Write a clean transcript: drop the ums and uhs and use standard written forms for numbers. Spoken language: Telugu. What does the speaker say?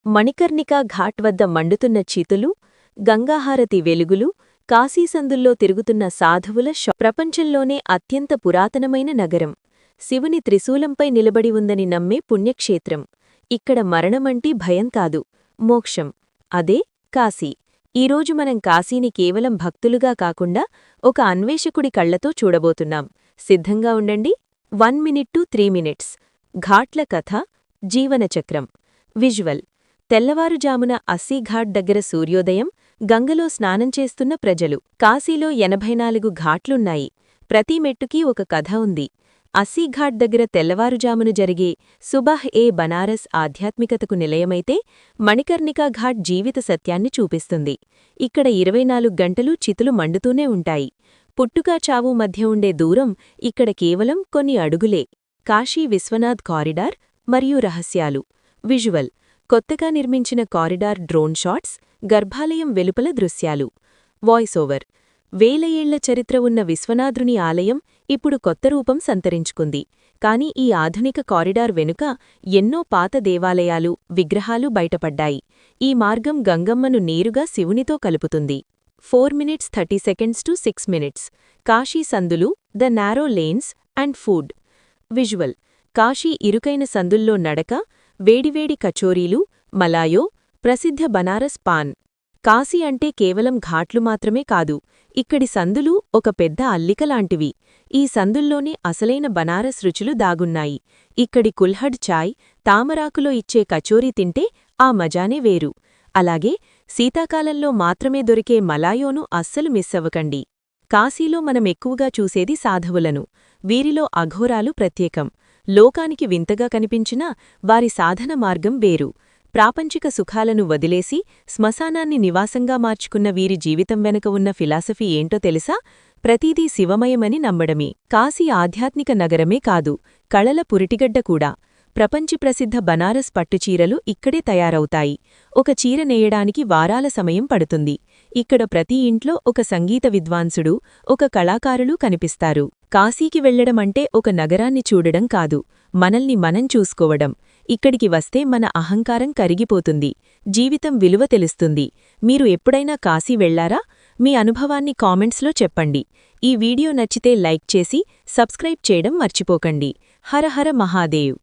మణికర్ణికా ఘాట్ వద్ద మండుతున్న చితులు, గంగాహారతి వెలుగులు, కాశీసందుల్లో తిరుగుతున్న సాధువుల ప్రపంచంలోనే అత్యంత పురాతనమైన నగరం. శివుని త్రిశూలంపై నిలబడి ఉందని నమ్మే పుణ్యక్షేత్రం. ఇక్కడ మరణమంటి భయం కాదు, మోక్షం. అదే కాశీ. ఈరోజు మనం కాశీని కేవలం భక్తులుగా కాకుండా ఒక అన్వేషకుడి కళ్లతో చూడబోతున్నాం. సిద్ధంగా ఉండండి. 1 minute to 3 minutes. ఘాట్ల కథ, జీవనచక్రం. విజువల్. తెల్లవారుజామున అస్సీఘాట్ దగ్గర సూర్యోదయం, గంగలో స్నానం చేస్తున్న ప్రజలు. కాశీలో 84 ఘాట్లున్నాయి. ప్రతి మెట్టుకీ ఒక కథ ఉంది. అస్సీఘాట్ దగ్గర తెల్లవారుజామున జరిగే సుబహ్-ఏ-బనారస్ ఆధ్యాత్మికతకు నిలయమైతే, మణికర్ణికా ఘాట్ జీవిత సత్యాన్ని చూపిస్తుంది. ఇక్కడ 24 గంటలూ చితులు మండుతూనే ఉంటాయి. పుట్టుకా చావు మధ్య ఉండే దూరం ఇక్కడ కేవలం కొన్ని అడుగులే. కాశీ విశ్వనాథ్ కారిడార్ మరియు రహస్యాలు. విజువల్. కొత్తగా నిర్మించిన కారిడార్ డ్రోన్ షాట్స్, గర్భాలయం వెలుపల దృశ్యాలు. Voice over. వేల ఏళ్ల చరిత్ర ఉన్న విశ్వనాథుని ఆలయం ఇప్పుడు కొత్త రూపం సంతరించుకుంది. కాని ఈ ఆధునిక కారిడార్ వెనుక ఎన్నో పాత దేవాలయాలు, విగ్రహాలు బయటపడ్డాయి. ఈ మార్గం గంగమ్మను నేరుగా శివునితో కలుపుతుంది. 4 minutes 30 seconds to 6 minutes. Kashi సందులు, the narrow lanes and food. Visual. Kashi ఇరుకైన సందుల్లో నడక, వేడివేడి కచోరీలు, మలాయో, ప్రసిద్ధ బనారస్ పాన్. కాశీ అంటే కేవలం ఘాట్లు మాత్రమే కాదు, ఇక్కడి సందులు ఒక పెద్ద అల్లికలాంటివి. ఈ సందుల్లోనే అసలైన బనారస్ రుచులు దాగున్నాయి. ఇక్కడి కుల్హడ్ చాయ్, తామరాకులో ఇచ్చే కచోరీ తింటే ఆ మజానే వేరు. అలాగే శీతాకాలంలో మాత్రమే దొరికే మలాయోను అస్సలు మిస్సవ్వకండి. కాశీలో మనమెక్కువగా చూసేది సాధువులను. వీరిలో అఘోరాలు ప్రత్యేకం. లోకానికి వింతగా కనిపించినా వారి సాధన మార్గం వేరు. ప్రాపంచిక సుఖాలను వదిలేసి శ్మశానాన్ని నివాసంగా మార్చుకున్న వీరి జీవితం వెనుక ఉన్న ఫిలాసఫీ ఏంటో తెలుసా? ప్రతిదీ శివమయమని నమ్మడమే. కాశీ ఆధ్యాత్మిక నగరమే కాదు, కళల పురిటిగడ్డ కూడా. ప్రపంచప్రసిద్ధ బనారస్ పట్టుచీరలు ఇక్కడే తయారవుతాయి. ఒక చీర నేయడానికి వారాల సమయం పడుతుంది. ఇక్కడ ప్రతి ఇంట్లో ఒక సంగీత విద్వాంసుడు, ఒక కళాకారులు కనిపిస్తారు. కాశీకి వెళ్లడమంటే ఒక నగరాన్ని చూడడం కాదు, మనల్ని మనం చూసుకోవడం. ఇక్కడికి వస్తే మన అహంకారం కరిగిపోతుంది, జీవితం విలువ తెలుస్తుంది. మీరు ఎప్పుడైనా కాశీ వెళ్లారా? మీ అనుభవాన్ని కామెంట్స్లో చెప్పండి. ఈ వీడియో నచ్చితే లైక్ చేసి సబ్స్క్రైబ్ చేయడం మర్చిపోకండి. హర హర మహాదేవ్.